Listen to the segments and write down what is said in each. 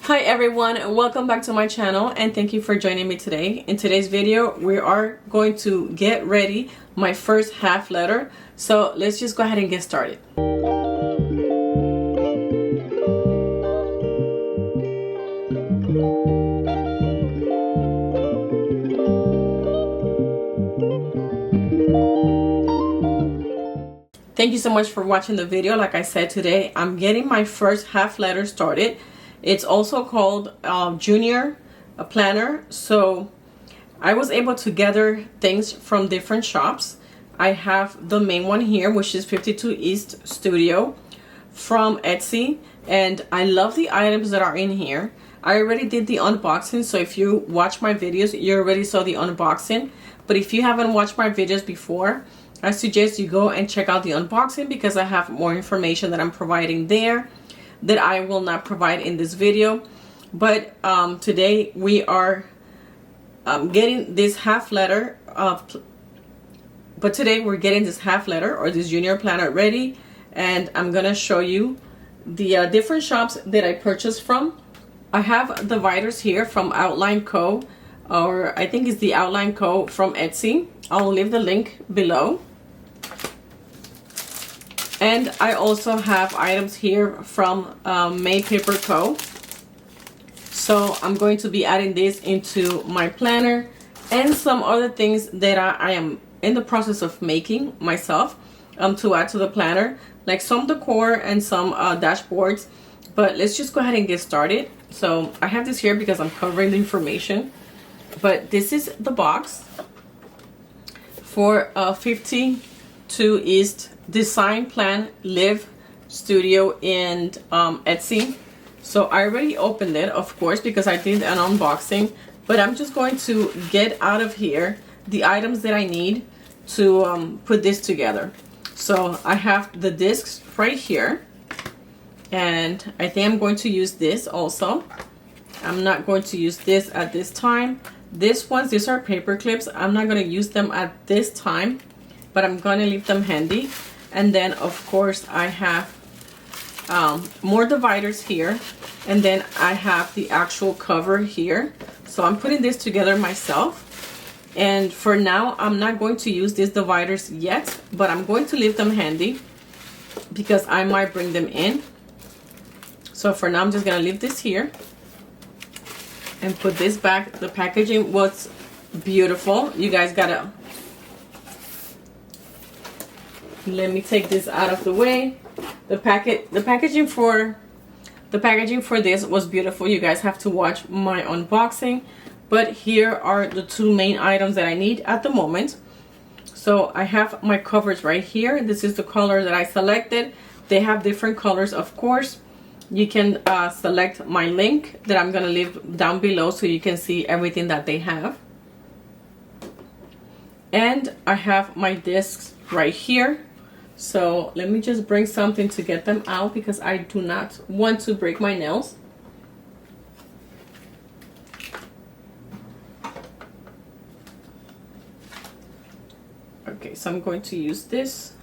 Hi everyone, and welcome back to my channel, and thank you for joining me today. In today's video we are going to get ready my first half letter, so let's just go ahead and get started. Thank you so much for watching the video. Like I said, today I'm getting my first half letter started. It's also called Junior Planner. So I was able to gather things from different shops. I have the main one here, which is 52 East Studio from Etsy, and I love the items that are in here. I already did the unboxing, so if you watch my videos, you already saw the unboxing. But if you haven't watched my videos before, I suggest you go and check out the unboxing, because I have more information that I'm providing there that I will not provide in this video. But today we are getting this half letter today we're getting this half letter or this junior planner ready, and I'm gonna show you the different shops that I purchased from. I have the dividers here from Outline Co, or I think it's the Outline Co from Etsy. I'll leave the link below. And I also have items here from May Paper Co. So I'm going to be adding this into my planner, and some other things that I am in the process of making myself to add to the planner, like some decor and some dashboards. But let's just go ahead and get started. So I have this here because I'm covering the information, but this is the box for 52 East Design Plan Live Studio in Etsy. So I already opened it, of course, because I did an unboxing, but I'm just going to get out of here the items that I need to put this together. So I have the discs right here, and I think I'm going to use this also. I'm not going to use this at this time. These are paper clips. I'm not going to use them at this time, but I'm going to leave them handy. And then of course I have more dividers here, and then I have the actual cover here. So I'm putting this together myself, and for now I'm not going to use these dividers yet, but I'm going to leave them handy because I might bring them in. So for now I'm just gonna leave this here and put this back. The packaging was beautiful. You guys gotta let me take this out of the way. The packaging for this was beautiful. You guys have to watch my unboxing. But here are the two main items that I need at the moment. So I have my covers right here. This is the color that I selected. They have different colors, of course. You can select my link that I'm gonna leave down below so you can see everything that they have. And I have my discs right here. So let me just bring something to get them out, because I do not want to break my nails. Okay, so I'm going to use this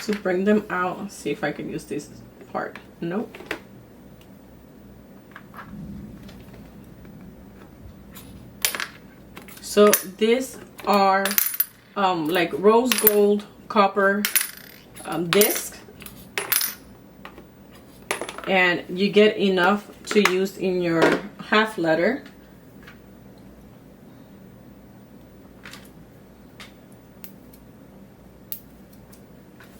to bring them out. Let's see if I can use this part. Nope. So these are like rose gold copper disc, and you get enough to use in your half letter.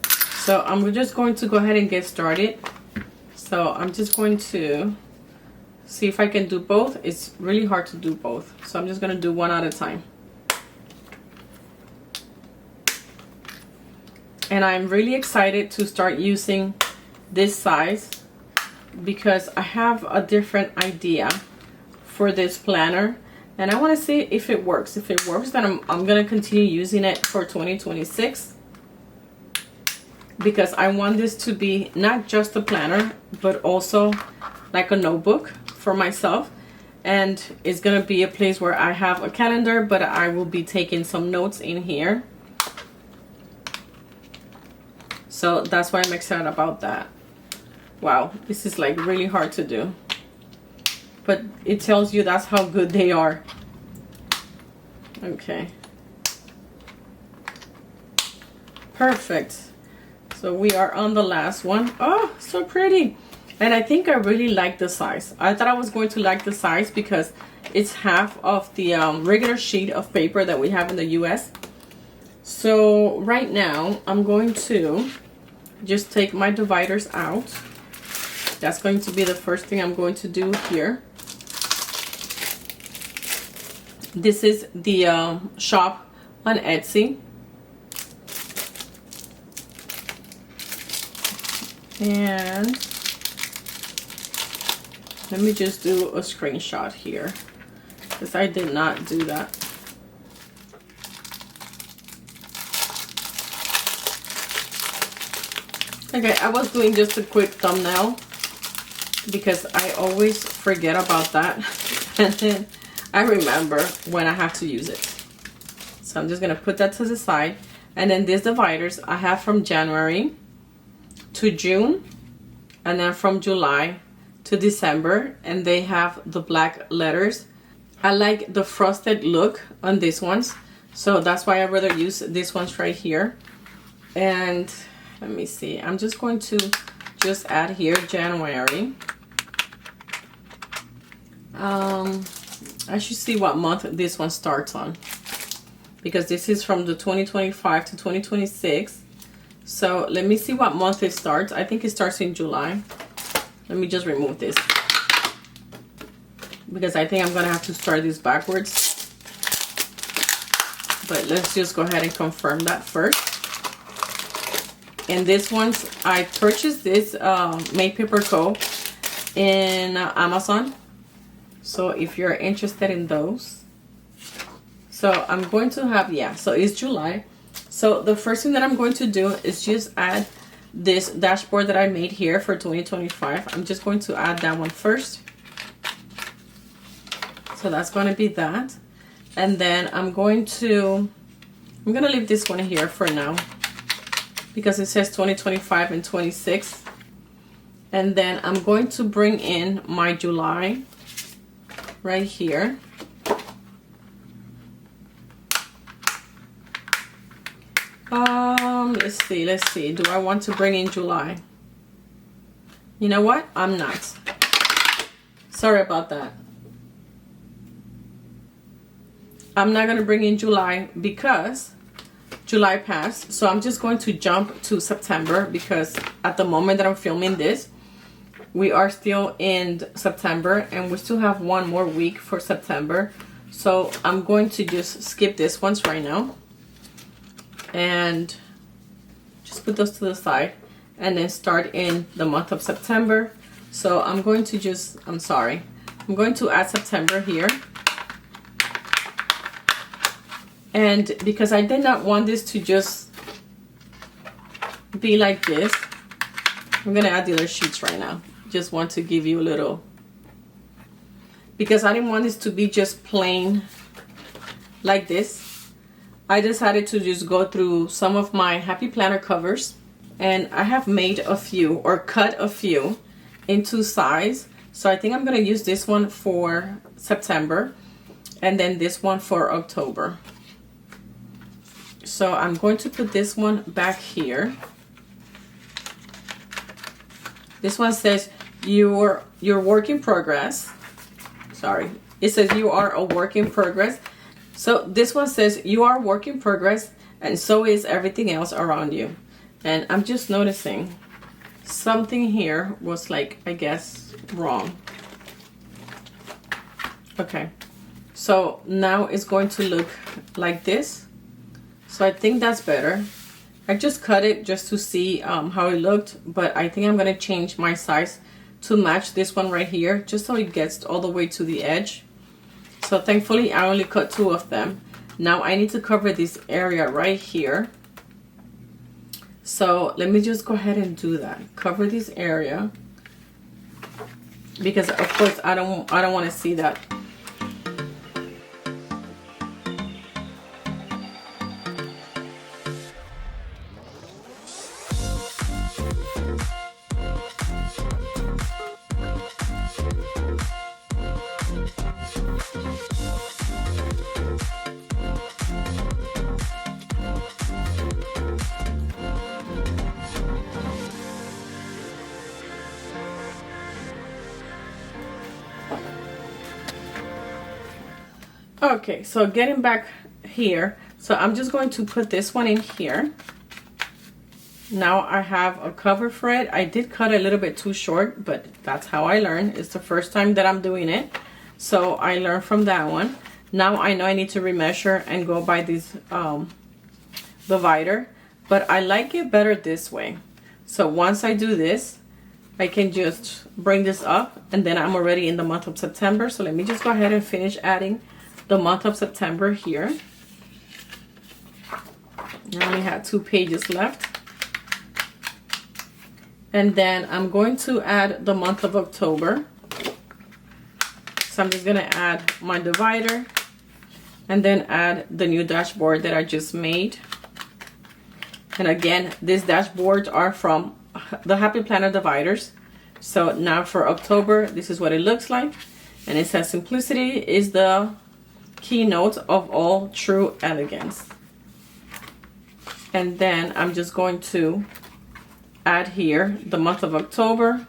So I'm just going to go ahead and get started. So I'm just going to see if I can do both. It's really hard to do both, so I'm just going to do one at a time. And I'm really excited to start using this size, because I have a different idea for this planner, and I want to see if it works. If it works, then I'm going to continue using it for 2026, because I want this to be not just a planner, but also like a notebook for myself. And it's going to be a place where I have a calendar, but I will be taking some notes in here. So that's why I'm excited about that. Wow, this is like really hard to do. but it tells you that's how good they are. Okay. Perfect. So we are on the last one. Oh, so pretty. And I think I really like the size. I thought I was going to like the size because it's half of the regular sheet of paper that we have in the US. So right now I'm going to just take my dividers out. That's going to be the first thing I'm going to do here. This is the shop on Etsy. And let me just do a screenshot here because I did not do that. Okay, I was doing just a quick thumbnail because I always forget about that and then I remember when I have to use it. So I'm just gonna put that to the side. And then these dividers I have from January to June, and then from July to December, and they have the black letters. I like the frosted look on these ones, so that's why I rather use these ones right here. And let me see, I'm just going to just add here January. I should see what month this one starts on, because this is from the 2025 to 2026. So let me see what month it starts. I think it starts in July. Let me just remove this because I think I'm gonna have to start this backwards. But let's just go ahead and confirm that first. And this one's, I purchased this Made Paper Co. in Amazon. So if you're interested in those. So I'm going to have, yeah, so it's July. So the first thing that I'm going to do is just add this dashboard that I made here for 2025. I'm just going to add that one first. So that's going to be that. And then I'm going to leave this one here for now because it says 2025 and 26. And then I'm going to bring in my July right here. Let's see. Do I want to bring in July? You know what? I'm not. Sorry about that. I'm not going to bring in July because July passed. So I'm just going to jump to September because at the moment that I'm filming this, we are still in September and we still have one more week for September. So I'm going to just skip this ones right now and just put those to the side and then start in the month of September. So I'm going to just, I'm going to add September here. And because I did not want this to just be like this, I'm gonna add the other sheets right now. Just want to give you a little, because I didn't want this to be just plain like this. I decided to just go through some of my Happy Planner covers, and I have made a few or cut a few into size. So I think I'm gonna use this one for September and then this one for October. So I'm going to put this one back here. This one says your work in progress. Sorry, it says you are a work in progress. So this one says you are a work in progress, and so is everything else around you. And I'm just noticing something here was like, I guess, wrong. Okay, so now it's going to look like this. So I think that's better. I just cut it just to see how it looked, but I think I'm gonna change my size to match this one right here, just so it gets all the way to the edge. So thankfully I only cut 2 of them. Now I need to cover this area right here. So let me just go ahead and do that. Cover this area, because of course I don't want to see that. Okay, so getting back here, so I'm just going to put this one in here. Now I have a cover for it. I did cut a little bit too short, but that's how I learn. It's the first time that I'm doing it, so I learned from that one. Now I know I need to remeasure and go by this divider, but I like it better this way. So once I do this, I can just bring this up, and then I'm already in the month of September. So let me just go ahead and finish adding the month of September here. I only have 2 pages left. And then I'm going to add the month of October. So I'm just gonna add my divider and then add the new dashboard that I just made. And again, these dashboards are from the Happy Planner dividers. So now for October, this is what it looks like. And it says simplicity is the keynote of all true elegance. And then I'm just going to add here the month of October.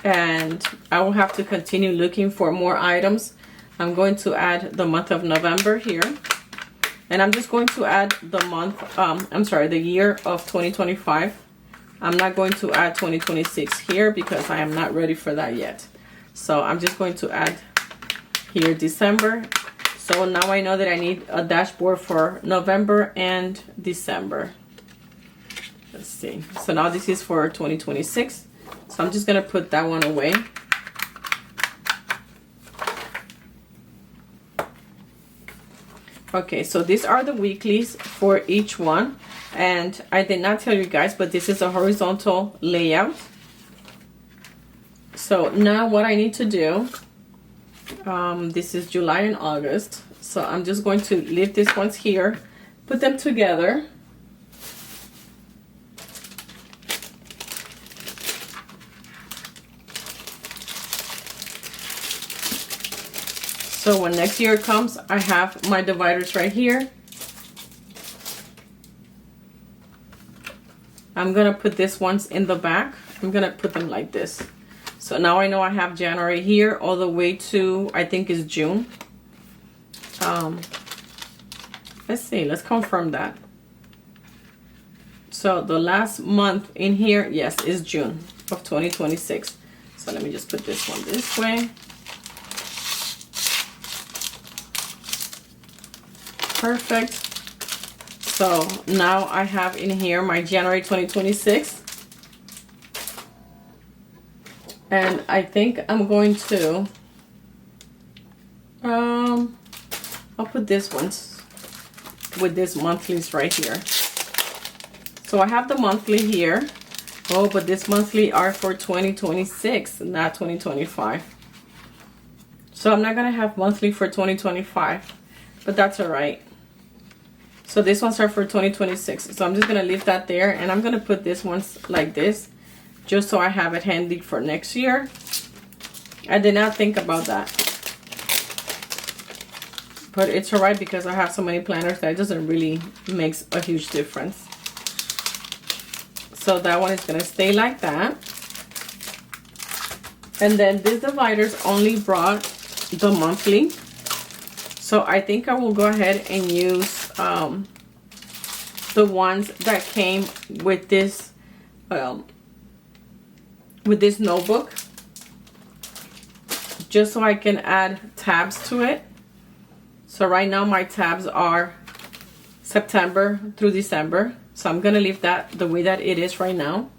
And I will have to continue looking for more items. I'm going to add the month of November here. And I'm just going to add the month, the year of 2025. I'm not going to add 2026 here because I am not ready for that yet. So I'm just going to add here December. So now I know that I need a dashboard for November and December. Let's see. So now this is for 2026. So I'm just going to put that one away. Okay, so these are the weeklies for each one. And I did not tell you guys, but this is a horizontal layout. So now what I need to do, this is July and August. So I'm just going to leave these ones here, put them together. So when next year comes, I have my dividers right here. I'm gonna put this ones in the back. I'm gonna put them like this. So now I know I have January here all the way to, I think is June. Let's see, let's confirm that. So the last month in here, yes, is June of 2026. So let me just put this one this way. Perfect. So now I have in here my January 2026. And I think I'm going to, I'll put this ones with this monthlies right here. So I have the monthly here. Oh, but this monthly are for 2026, not 2025. So I'm not gonna have monthly for 2025, but that's all right. So this ones are for 2026. So I'm just gonna leave that there, and I'm gonna put this ones like this, just so I have it handy for next year. I did not think about that, but it's all right because I have so many planners that it doesn't really make a huge difference. So that one is gonna stay like that. And then these dividers only brought the monthly. So I think I will go ahead and use the ones that came with this notebook, just so I can add tabs to it. So right now my tabs are September through December. So I'm gonna leave that the way that it is right now.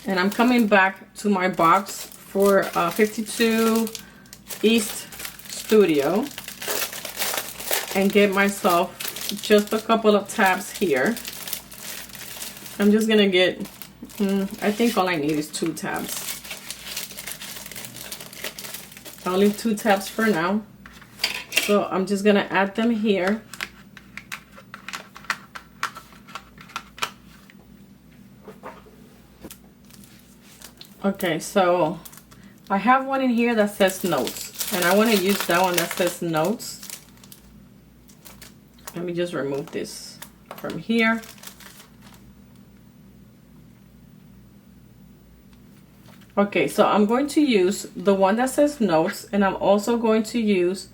And I'm coming back to my box for 52 East Studio and get myself just a couple of tabs here. I'm just gonna get, I think all I need is 2 tabs. I'll leave 2 tabs for now. So I'm just gonna add them here. Okay, so I have one in here that says notes, and I want to use that one that says notes. Let me just remove this from here. Okay, so I'm going to use the one that says notes, and I'm also going to use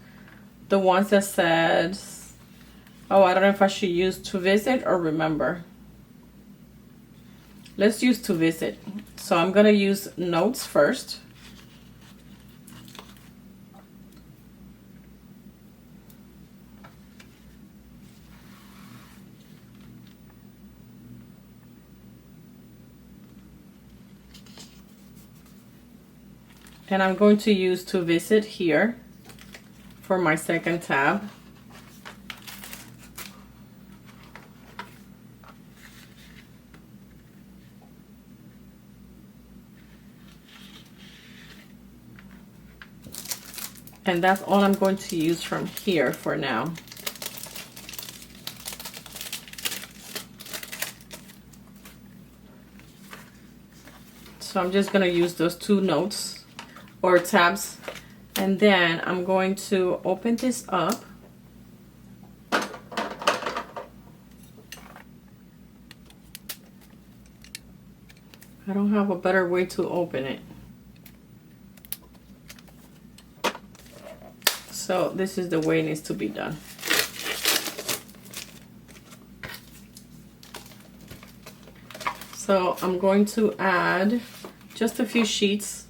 the ones that says, oh, I don't know if I should use to visit or remember. Let's use to visit. So I'm gonna use notes first. And I'm going to use to visit here for my second tab. And that's all I'm going to use from here for now. So I'm just gonna use those two notes or tabs, and then I'm going to open this up. I don't have a better way to open it. So this is the way it needs to be done. So I'm going to add just a few sheets.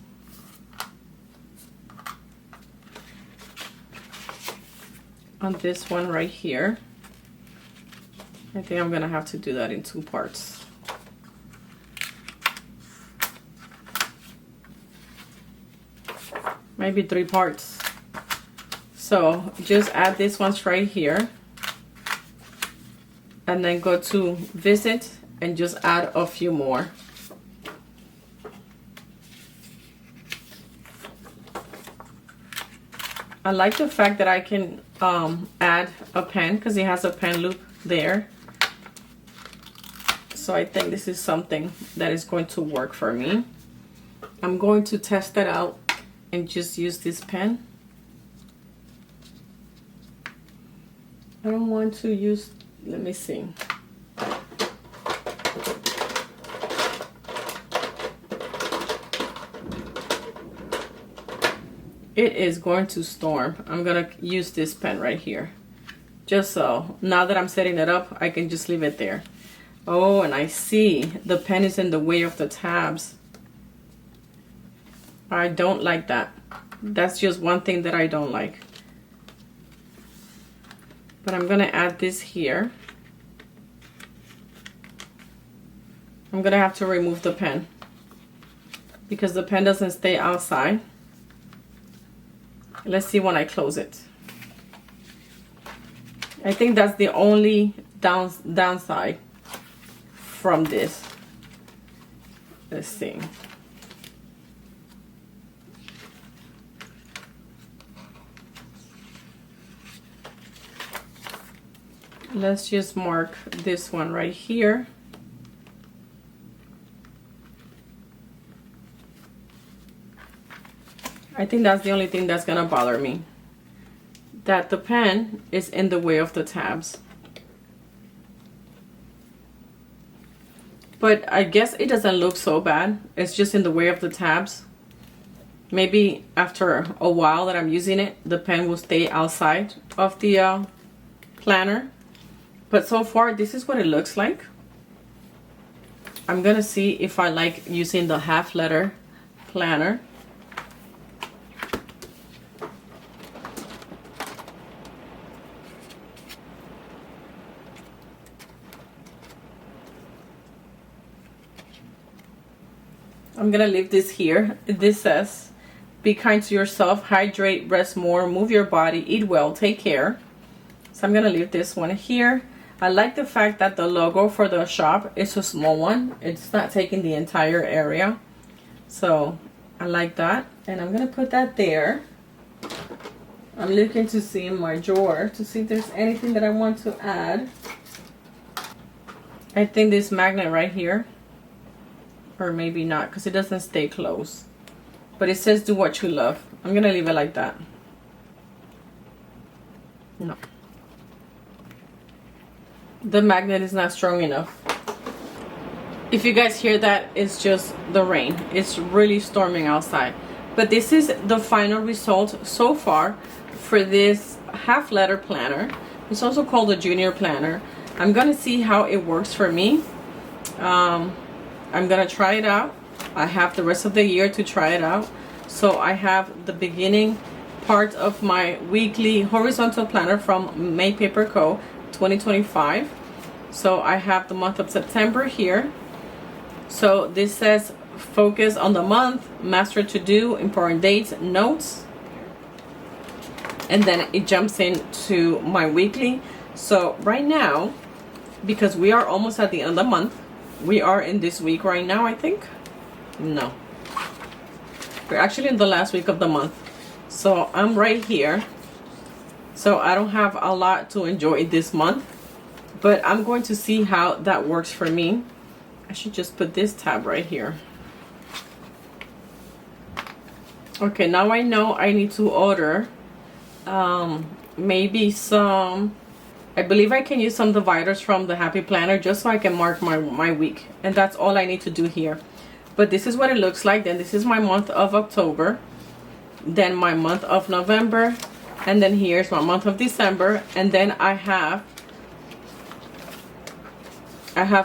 On this one right here. I think I'm gonna have to do that in 2 parts. Maybe 3 parts. So just add these ones right here, and then go to visit and just add a few more. I like the fact that I can add a pen because it has a pen loop there. So I think this is something that is going to work for me. I'm going to test it out and just use this pen. I don't want to use, let me see. It is going to storm. I'm gonna use this pen right here. Just so, now that I'm setting it up, I can just leave it there. Oh, and I see the pen is in the way of the tabs. I don't like that. That's just one thing that I don't like. But I'm gonna add this here. I'm gonna have to remove the pen because the pen doesn't stay outside. Let's see when I close it. I think that's the only downside from this. Let's see. Let's just mark this one right here. I think that's the only thing that's gonna bother me, that the pen is in the way of the tabs. But I guess it doesn't look so bad. It's just in the way of the tabs. Maybe after a while that I'm using it, the pen will stay outside of the planner. But so far, this is what it looks like. I'm gonna see if I like using the half letter planner. I'm gonna leave this here. This says, be kind to yourself, hydrate, rest more, move your body, eat well, take care. So I'm gonna leave this one here. I like the fact that the logo for the shop is a small one. It's not taking the entire area. So I like that. And I'm gonna put that there. I'm looking to see in my drawer to see if there's anything that I want to add. I think this magnet right here, or maybe not, because it doesn't stay closed. But it says do what you love. I'm gonna leave it like that. No. the magnet is not strong enough. If you guys hear that, it's just the rain. It's really storming outside. But this is the final result so far for this half letter planner. It's also called a junior planner. I'm gonna see how it works for me. I'm gonna try it out. I have the rest of the year to try it out. So I have the beginning part of my weekly horizontal planner from May Paper Co. 2025. So I have the month of September here. So this says focus on the month, master to do, important dates, notes, and then it jumps into my weekly. So right now, because we are almost at the end of the month, we are in this week right now, I think. No, we're actually in the last week of the month. So I'm right here. So I don't have a lot to enjoy this month, but I'm going to see how that works for me. I should just put this tab right here. Okay, now I know I need to order maybe some, I believe I can use some dividers from the Happy Planner just so I can mark my week. And that's all I need to do here. But this is what it looks like. Then this is my month of October. Then my month of November. And then here's my month of December. And then I have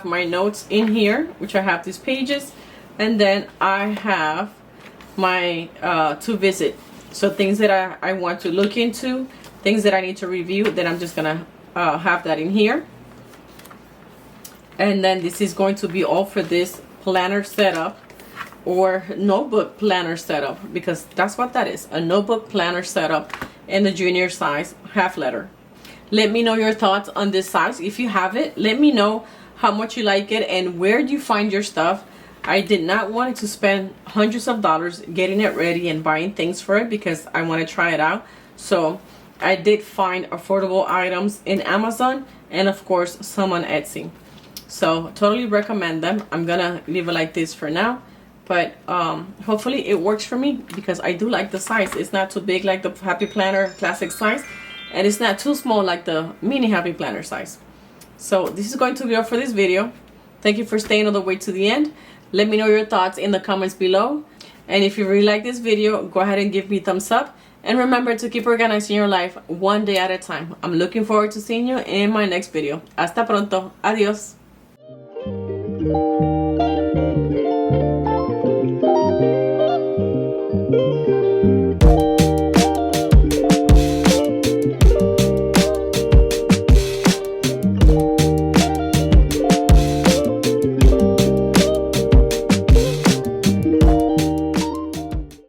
my notes in here, which I have these pages, and then I have my to visit. So things that I want to look into, things that I need to review, then I'm just gonna have that in here. And then this is going to be all for this planner setup, or notebook planner setup, because that's what that is, a notebook planner setup in the junior size half letter. Let me know your thoughts on this size. If you have it, let me know how much you like it and where do you find your stuff. I did not want to spend hundreds of dollars getting it ready and buying things for it because I want to try it out. So I did find affordable items in Amazon and of course some on Etsy. So totally recommend them. I'm gonna leave it like this for now, but hopefully it works for me because I do like the size. It's not too big like the Happy Planner classic size, and it's not too small like the mini Happy Planner size. So this is going to be all for this video. Thank you for staying all the way to the end. Let me know your thoughts in the comments below. And if you really like this video, go ahead and give me a thumbs up. And remember to keep organizing your life one day at a time. I'm looking forward to seeing you in my next video. Hasta pronto. Adios.